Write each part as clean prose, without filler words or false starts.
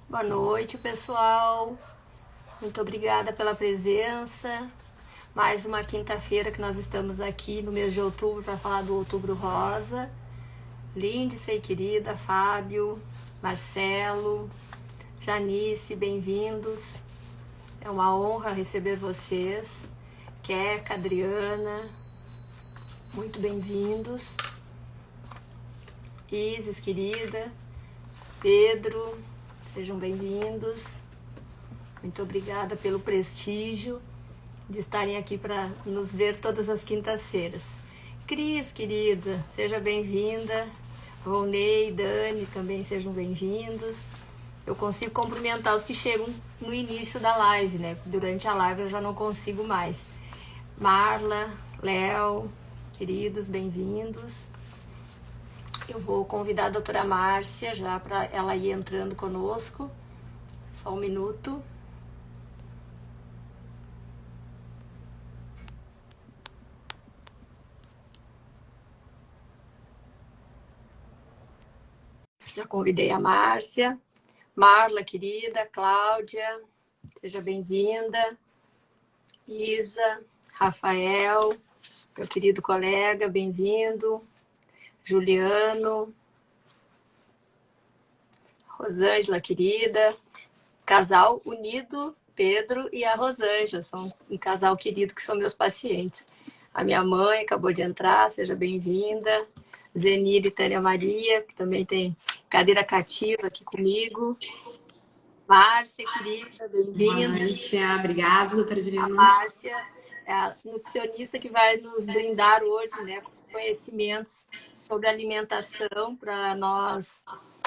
Boa noite, pessoal. Muito obrigada pela presença. Mais uma quinta-feira que nós estamos aqui no mês de outubro para falar do Outubro Rosa. Lindsay, querida, Fábio, Marcelo, Janice, bem-vindos. É uma honra receber vocês. Queca, Adriana, muito bem-vindos. Isis, querida, Pedro, sejam bem-vindos. Muito obrigada pelo prestígio de estarem aqui para nos ver todas as quintas-feiras. Cris, querida, seja bem-vinda. Volney, Dani, também sejam bem-vindos. Eu consigo cumprimentar os que chegam no início da live, né? Durante a live eu já não consigo mais. Marla, Léo, queridos, bem-vindos. Eu vou convidar a doutora Márcia já para ela ir entrando conosco. Só um minuto. Já convidei a Márcia. Marla, querida, Cláudia, seja bem-vinda. Isa, Rafael, meu querido colega, bem-vindo. Juliano, Rosângela, querida. Casal unido, Pedro e a Rosângela, são um casal querido que são meus pacientes. A minha mãe acabou de entrar, seja bem-vinda. Zenir e Tânia Maria, que também tem cadeira cativa aqui comigo. Márcia, querida, Boa bem-vinda. noite, obrigada, doutora A Juliana. Márcia é a nutricionista que vai nos brindar hoje, né, com conhecimentos sobre alimentação para nós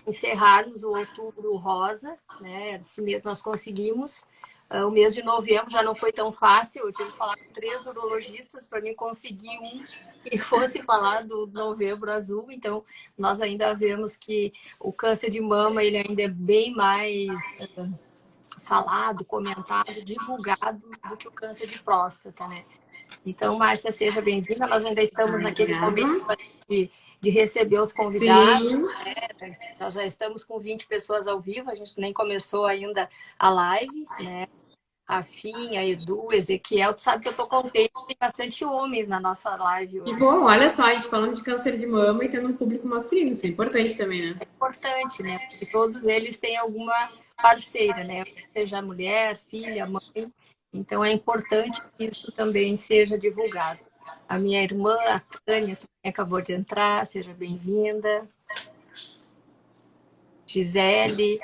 encerrarmos o Outubro Rosa, né? Esse mês nós conseguimos. O mês de novembro já não foi tão fácil, eu tive que falar com 3 urologistas para mim conseguir um que fosse falar do Novembro Azul, então nós ainda vemos que o câncer de mama ele ainda é bem mais falado, comentado, divulgado do que o câncer de próstata, né? Então, Márcia, seja bem-vinda. Nós ainda estamos naquele Obrigada. momento de receber os convidados, Sim, né? Nós já estamos com 20 pessoas ao vivo, a gente nem começou ainda a live, né? Rafinha, Edu, Ezequiel, tu sabe que eu tô contente, tem bastante homens na nossa live e hoje. bom, olha só, a gente falando de câncer de mama e tendo um público masculino, isso é importante também, né? É importante, né? Porque todos eles têm alguma parceira, né? Seja mulher, filha, mãe. Então é importante que isso também seja divulgado. A minha irmã, a Tânia, também acabou de entrar, seja bem-vinda. Gisele,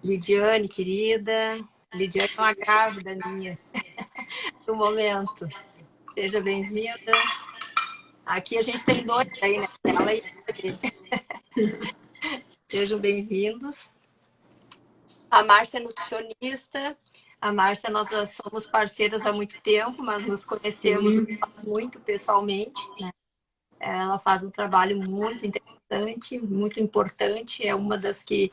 Lidiane, querida. Lidiane é uma grávida minha no momento. Seja bem-vinda. Aqui a gente tem dois aí, né? Ela e ele. Sejam bem-vindos. A Márcia é nutricionista. A Márcia, nós já somos parceiras há muito tempo, mas nos conhecemos Sim, muito pessoalmente, né? Ela faz um trabalho muito interessante, muito importante. É uma das que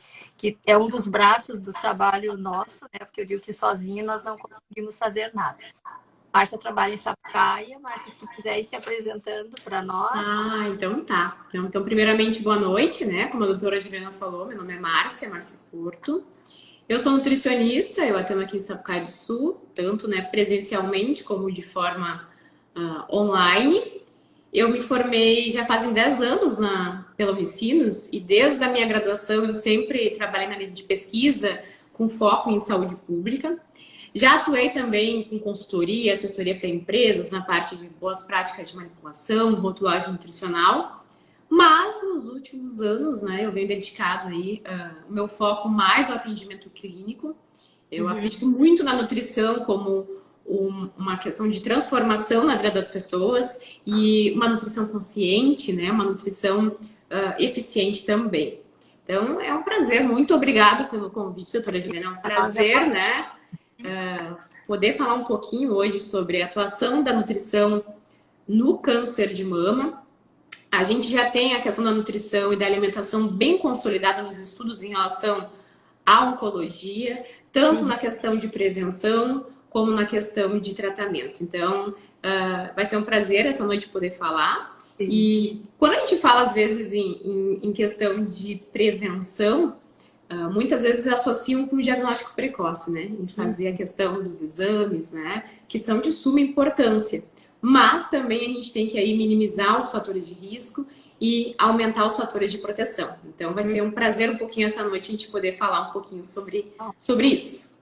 é um dos braços do trabalho nosso, né? Porque eu digo que sozinha nós não conseguimos fazer nada. A Márcia trabalha em Sapucaia. Márcia, se tu quiser ir se apresentando para nós. então tá. Então, primeiramente, boa noite, né? Como a doutora Juliana falou, meu nome é Márcia Porto. Eu sou nutricionista, eu atendo aqui em Sapucaia do Sul, tanto né, presencialmente como de forma online. Eu me formei já fazem 10 anos pela Unicinos e desde a minha graduação eu sempre trabalhei na linha de pesquisa com foco em saúde pública. Já atuei também com consultoria, assessoria para empresas na parte de boas práticas de manipulação, rotulagem nutricional. Mas nos últimos anos, né, eu venho dedicado aí o meu foco mais ao atendimento clínico. Eu acredito muito na nutrição como uma questão de transformação na vida das pessoas e uma nutrição consciente, né, uma nutrição eficiente também. Então, é um prazer, muito obrigado pelo convite, doutora Juliana. É um Nós é prazer, né, poder falar um pouquinho hoje sobre a atuação da nutrição no câncer de mama. A gente já tem a questão da nutrição e da alimentação bem consolidada nos estudos em relação à oncologia, tanto na questão de prevenção como na questão de tratamento. Então, vai ser um prazer essa noite poder falar. Sim. E quando a gente fala, às vezes, em questão de prevenção, muitas vezes associam com o diagnóstico precoce, né? Em fazer a questão dos exames, né? Que são de suma importância. Mas também a gente tem que aí minimizar os fatores de risco e aumentar os fatores de proteção. Então vai ser um prazer um pouquinho essa noite a gente poder falar um pouquinho sobre isso.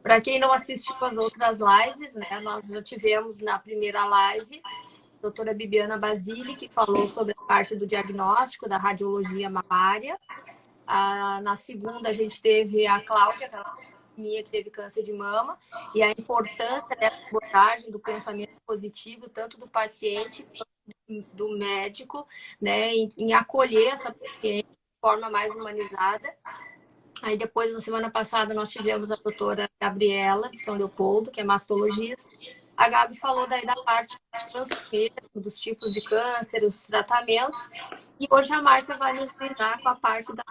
Para quem não assistiu as outras lives, né? Nós já tivemos na primeira live a doutora Bibiana Basile, que falou sobre a parte do diagnóstico da radiologia mamária. Na segunda, a gente teve a Cláudia, que teve câncer de mama, e a importância dessa abordagem do pensamento positivo, tanto do paciente quanto do médico, né, em acolher essa paciente de forma mais humanizada. Aí depois, na semana passada, nós tivemos a doutora Gabriela de São Leopoldo, que é mastologista. A Gabi falou daí da parte do câncer, dos tipos de câncer, os tratamentos. E hoje a Márcia vai nos brindar com a parte da...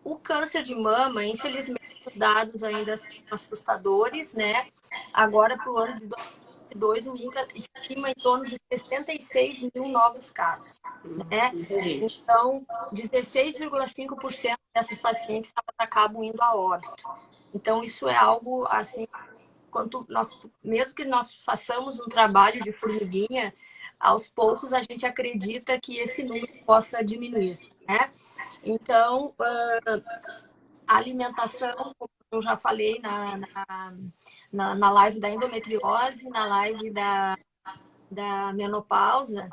O câncer de mama, infelizmente, os dados ainda são assustadores, né? Agora, para o ano de 2022, o INCA estima em torno de 66 mil novos casos, né? Então, 16,5% dessas pacientes acabam indo a óbito. Então, isso é algo, assim, mesmo que nós façamos um trabalho de formiguinha, aos poucos a gente acredita que esse número possa diminuir, né? Então, a alimentação, como eu já falei na live da endometriose, na live da menopausa,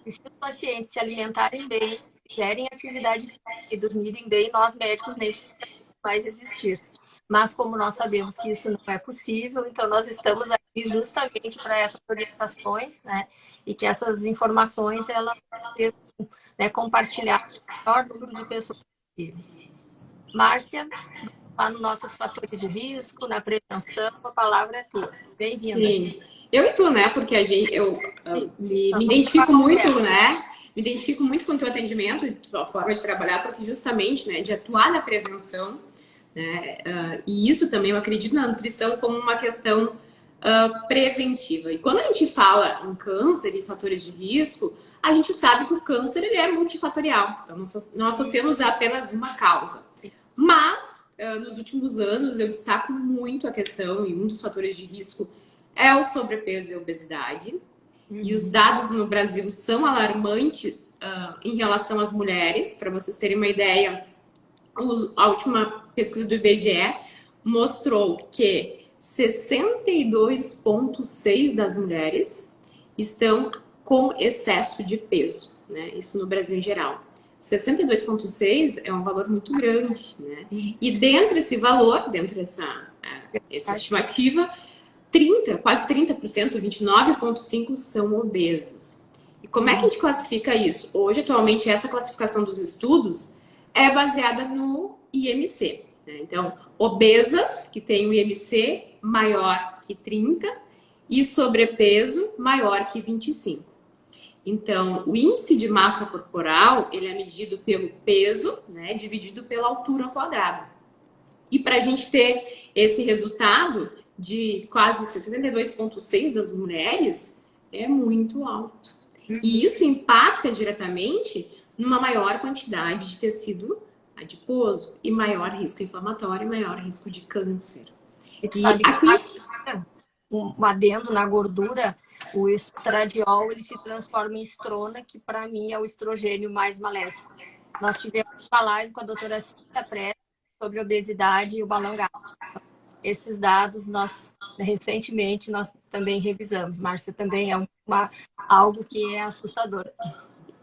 se os pacientes se alimentarem bem, fizerem atividade física e dormirem bem, nós médicos nem precisamos mais existir. Mas como nós sabemos que isso não é possível, então nós estamos aqui justamente para essas orientações, né? E que essas informações elas sejam, né, compartilhadas com o maior número de pessoas possíveis. Márcia, lá nos nossos fatores de risco, na prevenção, a palavra é tua. Bem-vinda. Sim, eu e tu, né? Porque eu me identifico muito, né? Me identifico muito com o teu atendimento e tua forma de trabalhar, porque justamente, né, de atuar na prevenção, né? E isso também eu acredito na nutrição como uma questão preventiva. E quando a gente fala em câncer e fatores de risco, a gente sabe que o câncer ele é multifatorial. Então, não associamos a apenas uma causa. Mas, nos últimos anos, eu destaco muito a questão, e um dos fatores de risco é o sobrepeso e a obesidade. E os dados no Brasil são alarmantes em relação às mulheres. Para vocês terem uma ideia, a última pesquisa do IBGE mostrou que 62,6% das mulheres estão com excesso de peso, né? Isso no Brasil em geral. 62,6% é um valor muito grande, né? E dentro desse valor, dentro dessa estimativa, quase 30%, 29,5% são obesas. E como é que a gente classifica isso? Hoje, atualmente, essa classificação dos estudos é baseada no IMC, né? Então, obesas que têm o IMC maior que 30 e sobrepeso maior que 25. Então, o índice de massa corporal, ele é medido pelo peso, né, dividido pela altura ao quadrado. E para a gente ter esse resultado de quase 62,6% das mulheres, é muito alto. E isso impacta diretamente numa maior quantidade de tecido adiposo e maior risco inflamatório e maior risco de câncer. E tu sabe que um adendo na gordura, o estradiol ele se transforma em estrona, que para mim é o estrogênio mais maléfico. Nós tivemos uma live com a doutora Cíntia Pré sobre obesidade e o balão gástrico. Esses dados recentemente nós também revisamos. Márcia, também é algo que é assustador.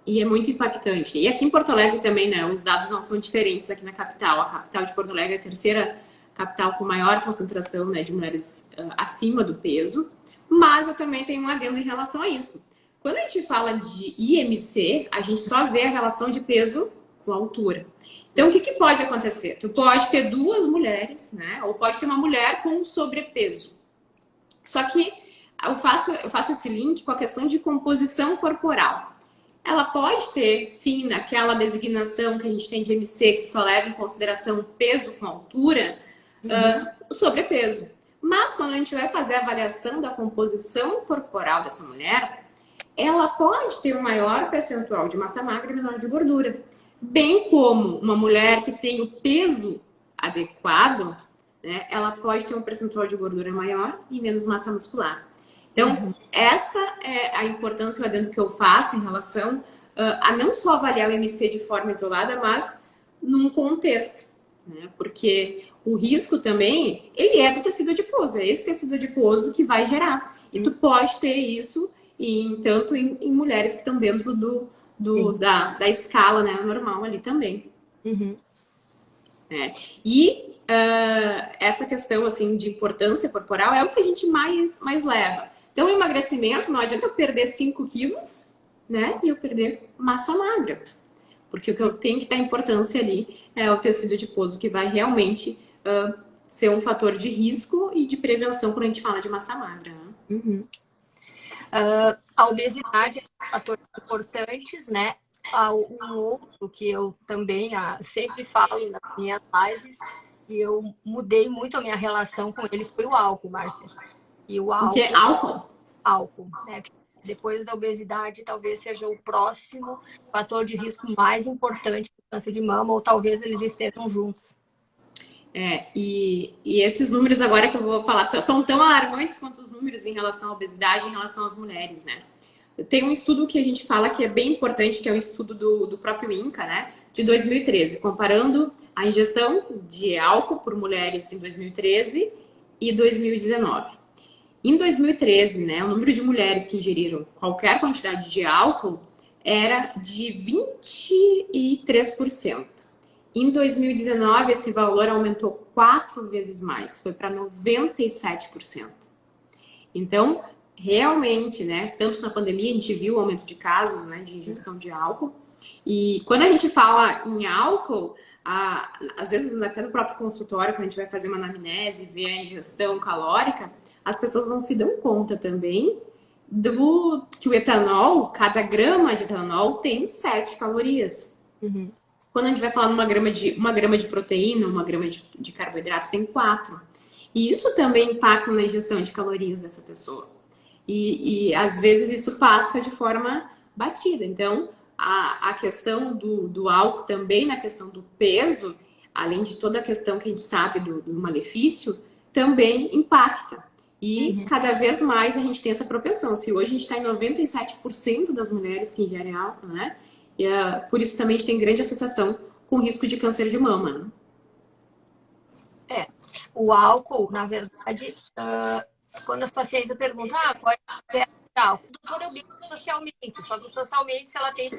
E é muito impactante. E aqui em Porto Alegre também, né? Os dados não são diferentes aqui na capital. A capital de Porto Alegre é a terceira capital com maior concentração, né, de mulheres acima do peso. Mas eu também tenho um adendo em relação a isso. Quando a gente fala de IMC, a gente só vê a relação de peso com altura. Então, o que pode acontecer? Tu pode ter duas mulheres, né? Ou pode ter uma mulher com sobrepeso. Só que eu faço esse link com a questão de composição corporal. Ela pode ter, sim, naquela designação que a gente tem de IMC, que só leva em consideração o peso com altura, o sobrepeso. Mas quando a gente vai fazer a avaliação da composição corporal dessa mulher, ela pode ter um maior percentual de massa magra e menor de gordura. bem como uma mulher que tem o peso adequado, né, ela pode ter um percentual de gordura maior e menos massa muscular. Então, Uhum. essa é a importância lá dentro que eu faço em relação a não só avaliar o MC de forma isolada, mas num contexto, né? Porque o risco também, ele é do tecido adiposo, é esse tecido adiposo que vai gerar. E tu pode ter isso tanto em mulheres que estão dentro Sim. da escala, né, normal ali também. Uhum. Né? E essa questão assim de importância corporal é o que a gente mais leva. Então, o emagrecimento não adianta eu perder 5 quilos, né? E eu perder massa magra. Porque o que eu tenho que dar importância ali é o tecido adiposo, que vai realmente ser um fator de risco e de prevenção quando a gente fala de massa magra. Né? Uhum. A obesidade é um fator importante, né? Um outro que eu também sempre falo nas minhas lives, e eu mudei muito a minha relação com ele, foi o álcool, Márcia. E o O que é álcool, álcool? né? Depois da obesidade, talvez seja o próximo fator de risco mais importante do câncer de mama, ou talvez eles estejam juntos. E esses números agora que eu vou falar são tão alarmantes quanto os números em relação à obesidade, em relação às mulheres, né? Tem um estudo que a gente fala que é bem importante, que é o estudo do próprio INCA, né? De 2013, comparando a ingestão de álcool por mulheres em 2013 e 2019. Em 2013, né, o número de mulheres que ingeriram qualquer quantidade de álcool era de 23%. Em 2019, esse valor aumentou 4 vezes mais, foi para 97%. Então, realmente, né, tanto na pandemia a gente viu o aumento de casos, né, de ingestão de álcool. E quando a gente fala em álcool, às vezes até no próprio consultório, quando a gente vai fazer uma anamnese, ver a ingestão calórica, as pessoas não se dão conta também do que o etanol, cada grama de etanol tem 7 calorias. Uhum. Quando a gente vai falar uma grama de proteína, uma grama de carboidrato, tem 4. E isso também impacta na ingestão de calorias dessa pessoa. E às vezes isso passa de forma batida. Então, a questão do álcool também, na questão do peso, além de toda a questão que a gente sabe do malefício, também impacta. E Uhum. cada vez mais a gente tem essa propensão. Se hoje a gente está em 97% das mulheres que ingerem álcool, né? E, por isso também a gente tem grande associação com o risco de câncer de mama. Né? O álcool, na verdade, quando as pacientes perguntam, qual é a diferença de álcool? Doutora, eu bebo socialmente, só que socialmente, se ela tem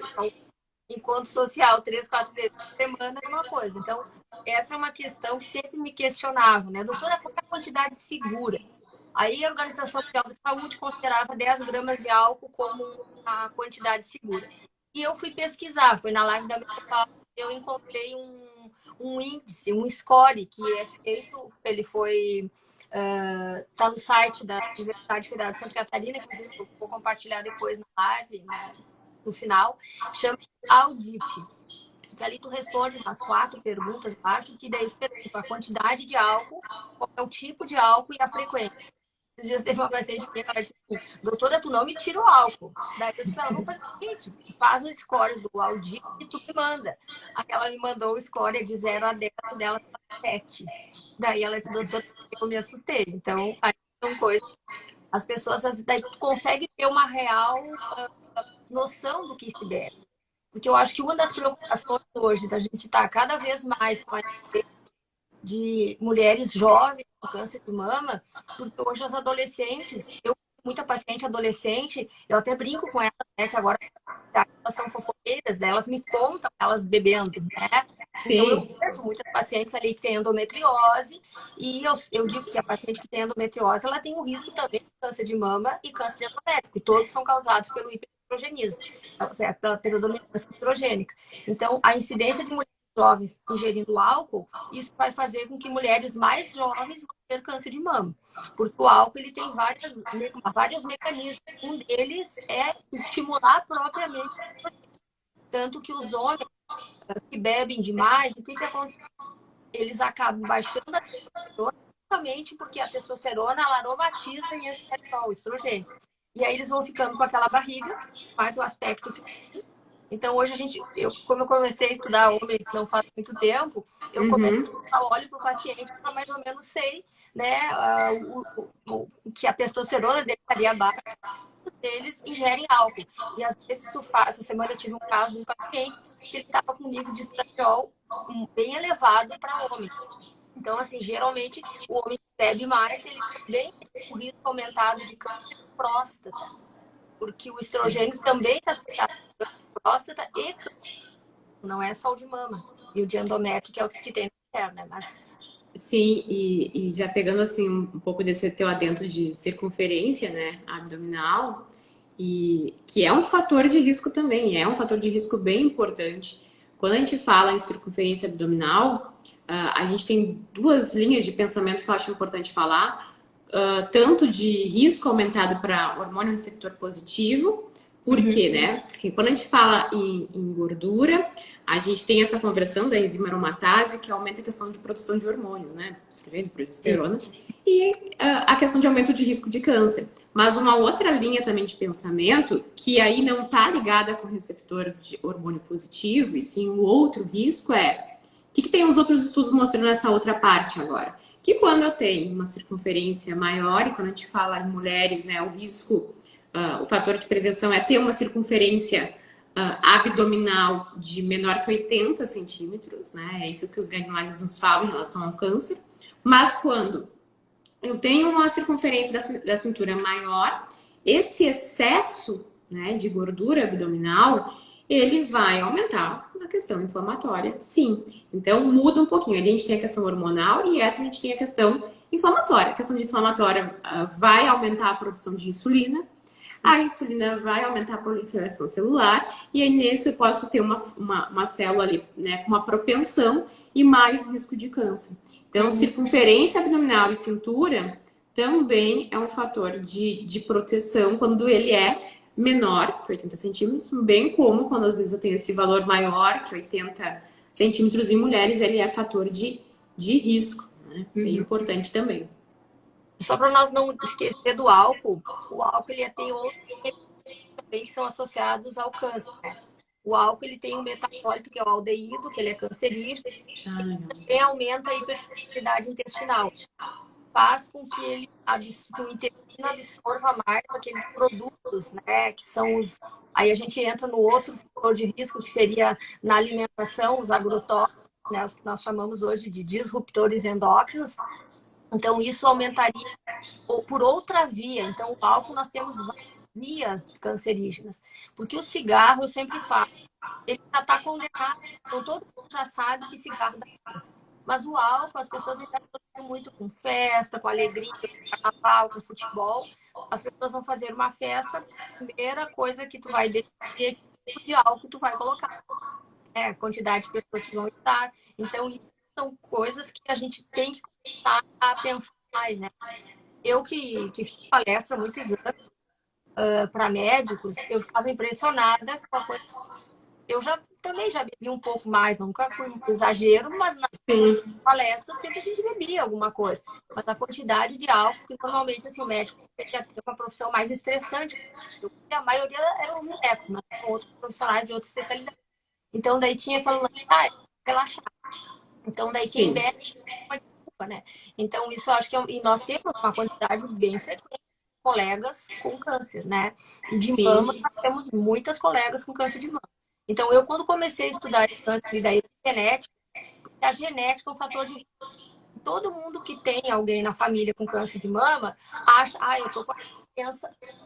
encontro social 3, 4 vezes por semana, é uma coisa. Então, essa é uma questão que sempre me questionava, né? Doutora, qual é a quantidade segura? Aí a Organização Mundial da Saúde considerava 10 gramas de álcool como a quantidade segura. E eu fui pesquisar, foi na live da Menopausa, eu encontrei um índice, um score que é feito, ele foi tá no site da Universidade Federal de Santa Catarina, inclusive eu vou compartilhar depois na live, né, no final, chama Audit. Que ali tu responde umas 4 perguntas, acho que daí pergunta a quantidade de álcool, qual é o tipo de álcool e a frequência. Esses dias teve uma paciente minha, ela disse assim, doutora, tu não me tira o álcool. Daí eu disse pra ela, vamos fazer o seguinte, faz o score do Audi e tu me manda. Aí ela me mandou o score de 0 a 10, o dela 7. Daí ela disse, doutora, eu me assustei. Então, aí são coisas, as pessoas, daí tu consegue ter uma real noção do que se bebe. Porque eu acho que uma das preocupações hoje da gente estar cada vez mais com a de mulheres jovens com câncer de mama, porque hoje as adolescentes, eu muita paciente adolescente, eu até brinco com elas, né, que agora elas são fofoqueiras, né, elas me contam elas bebendo, né? Então eu Sim. vejo muitas pacientes ali que têm endometriose e eu digo que a paciente que tem endometriose, ela tem um risco também de câncer de mama e câncer de endométrio, e todos são causados pelo hiperandrogenismo, pela predominância estrogênica. Então, a incidência de mulheres jovens ingerindo álcool, isso vai fazer com que mulheres mais jovens vão ter câncer de mama. Porque o álcool ele tem vários mecanismos. Um deles é estimular propriamente. Tanto que os homens que bebem demais, o que acontece? Eles acabam baixando a testosterona justamente porque a testosterona ela aromatiza em excesso o estrogênio. E aí eles vão ficando com aquela barriga, mais o aspecto físico. Então, hoje como eu comecei a estudar homens não faz muito tempo, eu comecei a olho para o paciente para mais ou menos sei, né, que a testosterona dele estaria baixa, eles ingerem álcool. E às vezes essa semana eu tive um caso de um paciente que ele estava com nível de estradiol bem elevado para homem. Então, assim, geralmente o homem que bebe mais, ele também tem o risco aumentado de câncer de próstata, porque o estrogênio também está associado a próstata e câncer, não é só o de mama. E o de endométrio, que é o que tem na mulher, né? Mas... Sim, e já pegando assim um pouco desse teu adentro de circunferência, né, abdominal, e que é um fator de risco também, é um fator de risco bem importante. Quando a gente fala em circunferência abdominal, a gente tem duas linhas de pensamento que eu acho importante falar, tanto de risco aumentado para hormônio receptor positivo. Por quê, né? Porque quando a gente fala em gordura, a gente tem essa conversão da enzima aromatase que aumenta a questão de produção de hormônios, né? Estrogênio, progesterona, e a questão de aumento de risco de câncer. Mas uma outra linha também de pensamento, que aí não está ligada com o receptor de hormônio positivo, e sim o outro risco o que tem os outros estudos mostrando nessa outra parte agora? Que quando eu tenho uma circunferência maior, e quando a gente fala em mulheres, né, o risco, o fator de prevenção é ter uma circunferência abdominal de menor que 80 centímetros, né? É isso que os guidelines nos falam em relação ao câncer. Mas quando eu tenho uma circunferência da cintura maior, esse excesso, né, de gordura abdominal, ele vai aumentar a questão inflamatória, sim. Então muda um pouquinho. Ali a gente tem a questão hormonal e essa a gente tem a questão inflamatória. A questão de inflamatória vai aumentar a produção de insulina. A insulina vai aumentar a proliferação celular e aí nesse eu posso ter uma célula ali, né, com uma propensão e mais risco de câncer. Então, circunferência abdominal e cintura também é um fator de proteção quando ele é menor que 80 centímetros, bem como quando às vezes eu tenho esse valor maior que 80 centímetros em mulheres, ele é fator de risco, né? Bem importante também. Só para nós não esquecer do álcool, o álcool ele tem outros também que são associados ao câncer, né? O álcool ele tem um metabólito que é o aldeído, que ele é cancerígeno, e também aumenta a hipermobilidade intestinal. Faz com que que o intestino absorva mais aqueles produtos, né? Que são os... Aí a gente entra no outro fator de risco, que seria na alimentação, os agrotóxicos, né? Os que nós chamamos hoje de disruptores endócrinos. Então, isso aumentaria por outra via. Então, o álcool, nós temos várias vias cancerígenas. Porque o cigarro, eu sempre falo, ele já está condenado. Então, todo mundo já sabe que cigarro dá câncer. Mas o álcool, as pessoas ainda associam muito com festa, com alegria, com carnaval, com futebol. As pessoas vão fazer uma festa, a primeira coisa que tu vai decidir é que tipo de álcool tu vai colocar. A quantidade de pessoas que vão estar. Então, isso são coisas que a gente tem que começar a pensar mais, né? Eu que fiz palestra há muitos anos para médicos, eu ficava impressionada com a coisa. Eu também já bebi um pouco mais, nunca fui um exagero, mas na palestra sempre a gente bebia alguma coisa. Mas a quantidade de álcool, que normalmente assim, o médico tem uma profissão mais estressante, a maioria eram os médicos, mas com outros profissionais de outras especialidades. Então daí tinha falando, relaxar. Então daí quem bebe uma desculpa, né? Então isso eu acho que e nós temos uma quantidade bem frequente de colegas com câncer, né? E de mama nós temos muitas colegas com câncer de mama. Então eu quando comecei a estudar esse câncer e daí a genética é um fator de risco. Todo mundo que tem alguém na família com câncer de mama acha, eu tô com a chance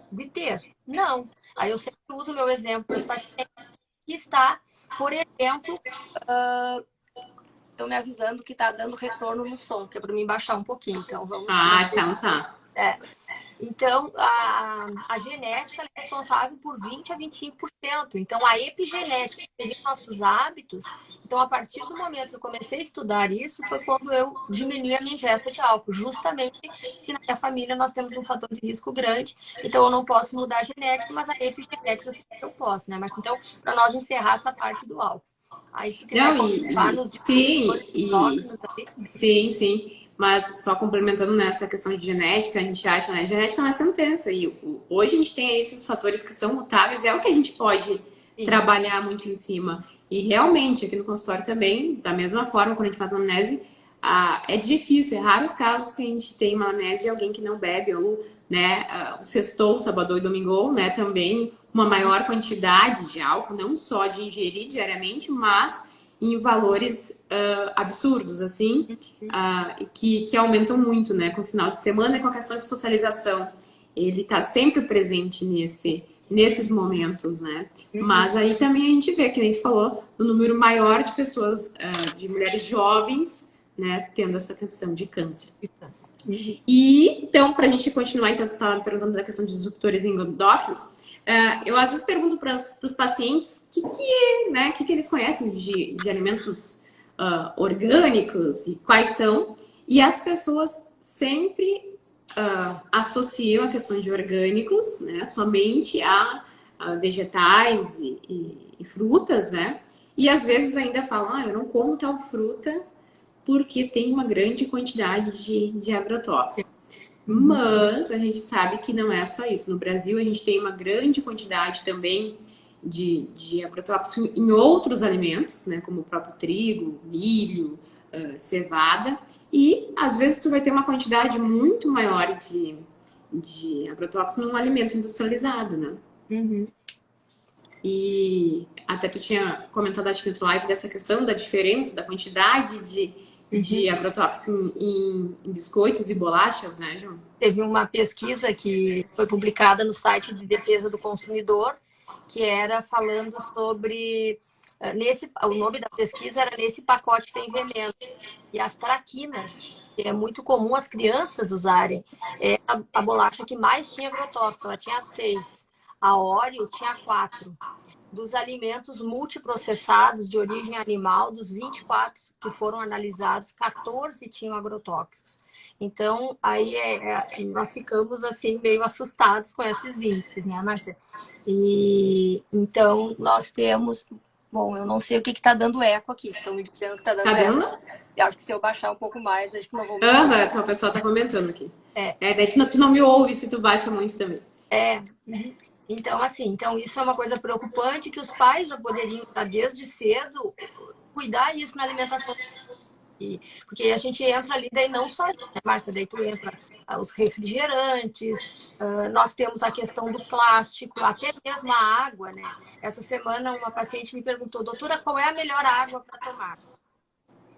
de ter. Não. Aí eu sempre uso o meu exemplo dos pacientes que está, por exemplo, estão me avisando que está dando retorno no som, que é para mim baixar um pouquinho. Então vamos. Então tá. Então, a genética é responsável por 20 a 25%. Então, a epigenética, que seria nossos hábitos. Então, a partir do momento que eu comecei a estudar isso, foi quando eu diminui a minha ingesta de álcool. Justamente porque na minha família nós temos um fator de risco grande. Então, eu não posso mudar a genética, mas a epigenética eu posso, né? Mas então, para nós encerrar essa parte do álcool. Aí, se tu quiser comentar nos sim. Mas só complementando nessa questão de genética, a gente acha, né? Genética não é sentença. E hoje a gente tem esses fatores que são mutáveis, é o que a gente pode Sim. trabalhar muito em cima. E realmente, aqui no consultório também, da mesma forma, quando a gente faz anamnese, é difícil, é raros casos que a gente tem uma anamnese de alguém que não bebe, ou, né, o sextou, sábado e domingo, né, também uma maior quantidade de álcool, não só de ingerir diariamente, mas em valores absurdos, assim, que aumentam muito, né, com o final de semana e com a questão de socialização. Ele está sempre presente nesses momentos, né? Mas aí também a gente vê, que a gente falou, o número maior de pessoas, de mulheres jovens, né, tendo essa questão de câncer. E, então, para a gente continuar, então, tu estava me perguntando da questão de disruptores endócrinos, eu às vezes pergunto para os pacientes que eles conhecem de alimentos orgânicos e quais são, e as pessoas sempre associam a questão de orgânicos, né, somente a vegetais e frutas, né, e às vezes ainda falam, eu não como tal fruta porque tem uma grande quantidade de agrotóxico. Mas a gente sabe que não é só isso. No Brasil, a gente tem uma grande quantidade também de agrotóxico em outros alimentos, né, como o próprio trigo, milho, cevada. E, às vezes, tu vai ter uma quantidade muito maior de agrotóxico num alimento industrializado, né? E até tu tinha comentado, acho que no live, dessa questão da diferença, da quantidade de agrotóxico em biscoitos e bolachas, né, João? Teve uma pesquisa que foi publicada no site de defesa do consumidor, que era falando sobre... o nome da pesquisa era Nesse Pacote Tem Veneno. E as traquinas, que é muito comum as crianças usarem, é a bolacha que mais tinha agrotóxico, ela tinha 6. A Oreo tinha 4. Dos alimentos multiprocessados de origem animal, dos 24 que foram analisados, 14 tinham agrotóxicos. Então, aí nós ficamos assim meio assustados com esses índices, né, Marcia? E então nós temos... Bom, eu não sei o que está dando eco aqui. Estão me dizendo que está dando eco. Eu acho que se eu baixar um pouco mais, acho que não vou... Então o pessoal está comentando aqui. Daí tu não me ouve se tu baixa muito também. Então, assim, isso é uma coisa preocupante que os pais já poderiam estar desde cedo cuidar isso na alimentação. Porque a gente entra ali, daí não só, né, Márcia? Daí tu entra os refrigerantes, nós temos a questão do plástico, até mesmo a água, né? Essa semana uma paciente me perguntou, doutora, qual é a melhor água para tomar?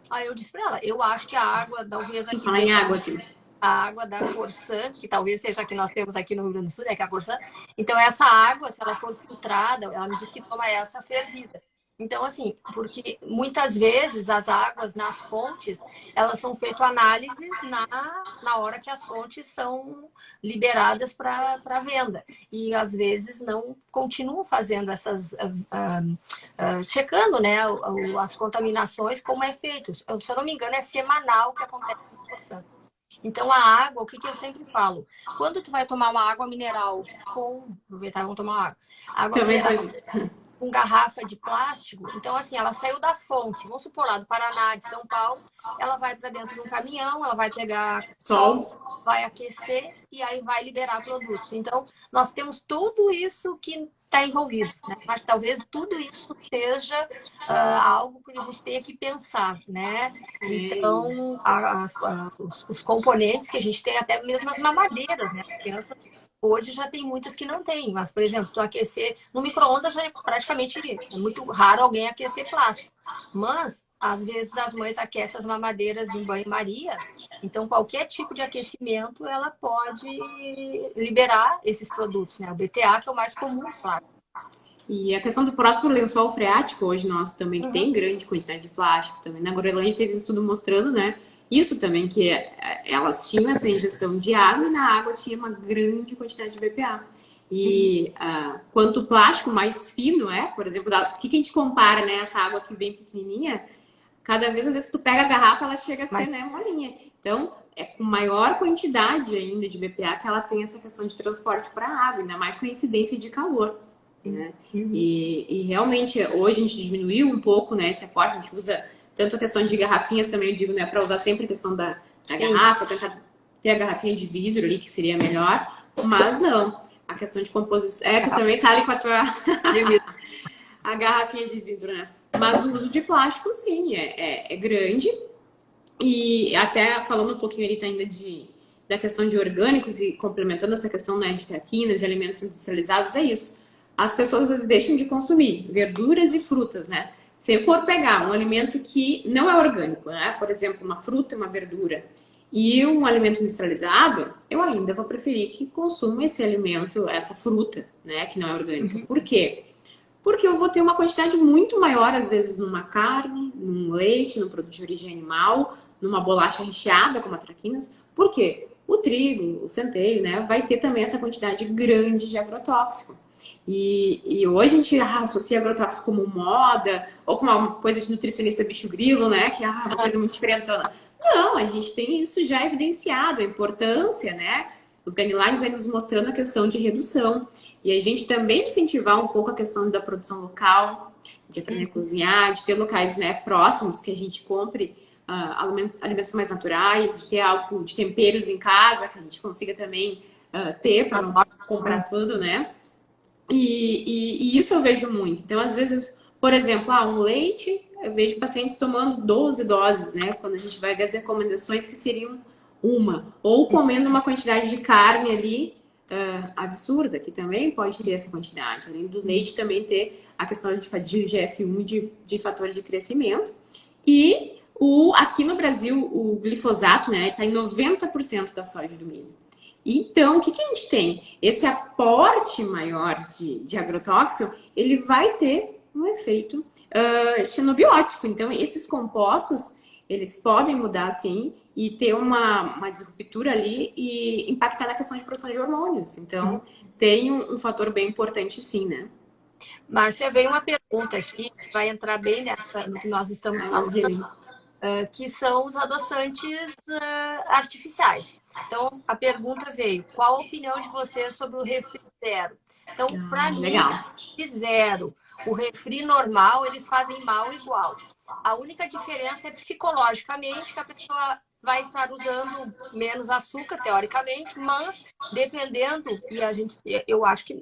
Aí eu disse para ela, eu acho que a água, talvez aqui... Fala em água aqui. A água da Corsã, que talvez seja a que nós temos aqui no Rio Grande do Sul, né, que é a Corsã. Então, essa água, se ela for filtrada, ela me diz que toma essa fervida. Então, assim, porque muitas vezes as águas nas fontes, elas são feitas análises na hora que as fontes são liberadas para venda. E, às vezes, não continuam fazendo essas... checando, né, as contaminações, como é feito. Se eu não me engano, é semanal que acontece na Corsã. Então, a água, o que eu sempre falo? Quando tu vai tomar uma água mineral aproveitar, vamos tomar água. Água mineral com garrafa de plástico, então, assim, ela saiu da fonte, vamos supor lá, do Paraná, de São Paulo, ela vai para dentro de um caminhão, ela vai pegar sol, vai aquecer e aí vai liberar produtos. Então, nós temos tudo isso que está envolvido, né? Mas talvez tudo isso seja algo que a gente tenha que pensar, né? Então, os componentes que a gente tem, até mesmo as mamadeiras, né? A criança hoje já tem muitas que não tem, mas, por exemplo, se tu aquecer no micro-ondas, já é praticamente é muito raro alguém aquecer plástico. Mas, às vezes, as mães aquecem as mamadeiras em banho-maria, então qualquer tipo de aquecimento, ela pode liberar esses produtos, né? O BTA, que é o mais comum, claro. E a questão do próprio lençol freático, hoje nosso também, que tem grande quantidade de plástico também. Na Groenlândia teve um estudo mostrando, né? Isso também, que elas tinham essa ingestão de água e na água tinha uma grande quantidade de BPA. E quanto o plástico mais fino por exemplo, o que a gente compara, né? Essa água que vem pequenininha, cada vez, às vezes, tu pega a garrafa, ela chega a ser, né, molinha. Então, é com maior quantidade ainda de BPA que ela tem essa questão de transporte para a água, ainda mais com a incidência de calor. Né? E realmente, hoje a gente diminuiu um pouco, né, esse aporte, a gente usa tanto a questão de garrafinhas também, eu digo, né, para usar sempre a questão da garrafa, tentar ter a garrafinha de vidro ali, que seria melhor, mas não, a questão de composição, tu também tá ali com a tua a garrafinha de vidro, né? Mas o uso de plástico, sim, é grande. E até falando um pouquinho ali ainda da questão de orgânicos e complementando essa questão, né, de traquinas, de alimentos industrializados, é isso. As pessoas às vezes deixam de consumir verduras e frutas, né? Se for pegar um alimento que não é orgânico, né? Por exemplo, uma fruta, uma verdura e um alimento industrializado, eu ainda vou preferir que consuma esse alimento, essa fruta, né, que não é orgânica. Por quê? Porque eu vou ter uma quantidade muito maior, às vezes, numa carne, num leite, num produto de origem animal, numa bolacha recheada, como a traquinas. Por quê? O trigo, o centeio, né, vai ter também essa quantidade grande de agrotóxico. E hoje a gente associa agrotóxico como moda, ou como uma coisa de nutricionista bicho grilo, né, que é uma coisa muito diferentona. Não, a gente tem isso já evidenciado, a importância, né? Os guidelines aí nos mostrando a questão de redução. E a gente também incentivar um pouco a questão da produção local, de aprender a cozinhar, de ter locais, né, próximos que a gente compre alimentos mais naturais, de ter algo de temperos em casa, que a gente consiga também ter para não comprar tudo, né? E isso eu vejo muito. Então, às vezes, por exemplo, um leite, eu vejo pacientes tomando 12 doses, né? Quando a gente vai ver as recomendações que seriam uma. Ou comendo uma quantidade de carne ali absurda, que também pode ter essa quantidade. Além do leite, também ter a questão de GF1, de fator de crescimento. E aqui no Brasil, o glifosato, né? Está em 90% da soja do milho. Então, o que a gente tem? Esse aporte maior de agrotóxico, ele vai ter um efeito xenobiótico. Então, esses compostos, eles podem mudar, sim, e ter uma disruptura ali e impactar na questão de produção de hormônios. Então, tem um fator bem importante, sim, né? Márcia, veio uma pergunta aqui, que vai entrar bem no que nós estamos falando, que são os adoçantes artificiais. Então, a pergunta veio: qual a opinião de vocês sobre o refri zero? Então, para mim, o refri zero, o refri normal, eles fazem mal igual. A única diferença é psicologicamente, que a pessoa vai estar usando menos açúcar, teoricamente, mas dependendo, eu acho que,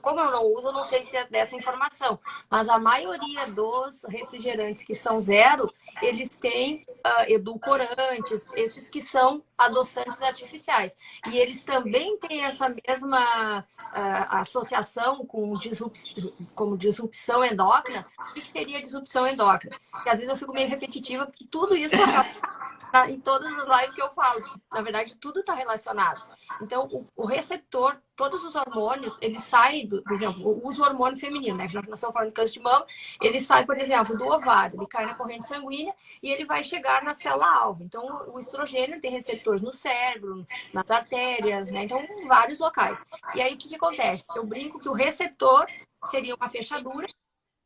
como eu não uso, eu não sei se é dessa informação, mas a maioria dos refrigerantes que são zero, eles têm edulcorantes, esses que são adoçantes artificiais. E eles também têm essa mesma associação com como disrupção endócrina. O que seria disrupção endócrina? Porque às vezes eu fico meio repetitiva, porque tudo isso acaba em todas as lives que eu falo. Na verdade, tudo está relacionado. Então, o receptor, todos os hormônios, eles saem, por exemplo, o uso hormônio feminino, né? Já que nós estamos falando de câncer de mama, ele sai, por exemplo, do ovário, ele cai na corrente sanguínea e ele vai chegar na célula-alvo. Então, o estrogênio tem receptores no cérebro, nas artérias, né? Então, em vários locais. E aí, o que acontece? Eu brinco que o receptor seria uma fechadura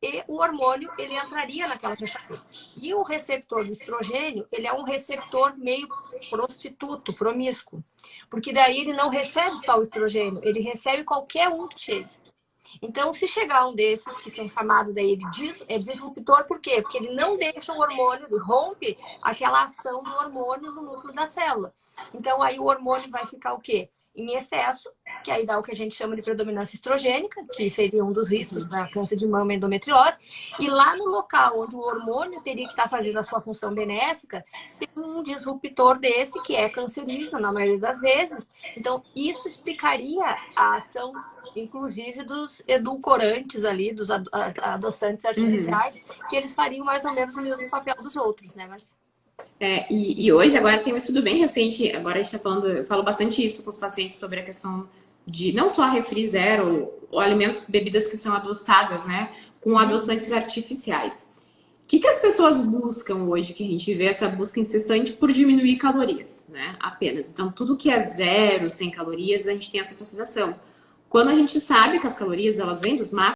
e o hormônio, ele entraria naquela fechadura. E o receptor do estrogênio, ele é um receptor meio prostituto, promíscuo. Porque daí ele não recebe só o estrogênio, ele recebe qualquer um que chegue. Então, se chegar um desses, que são chamados daí de disruptor, por quê? Porque ele não deixa o hormônio, ele rompe aquela ação do hormônio no núcleo da célula. Então, aí o hormônio vai ficar o quê? Em excesso, que aí dá o que a gente chama de predominância estrogênica, que seria um dos riscos para câncer de mama e endometriose. E lá no local onde o hormônio teria que estar fazendo a sua função benéfica, tem um disruptor desse que é cancerígeno na maioria das vezes. Então, isso explicaria a ação, inclusive, dos edulcorantes ali, dos adoçantes artificiais, que eles fariam mais ou menos o mesmo papel dos outros, né, Marcia? E hoje, agora tem um estudo bem recente, agora a gente está falando, eu falo bastante isso com os pacientes sobre a questão de não só refri zero, ou alimentos, bebidas que são adoçadas, né, com adoçantes artificiais. O que as pessoas buscam hoje, que a gente vê essa busca incessante por diminuir calorias, né, apenas. Então, tudo que é zero, sem calorias, a gente tem essa associação. Quando a gente sabe que as calorias, elas vêm dos macros,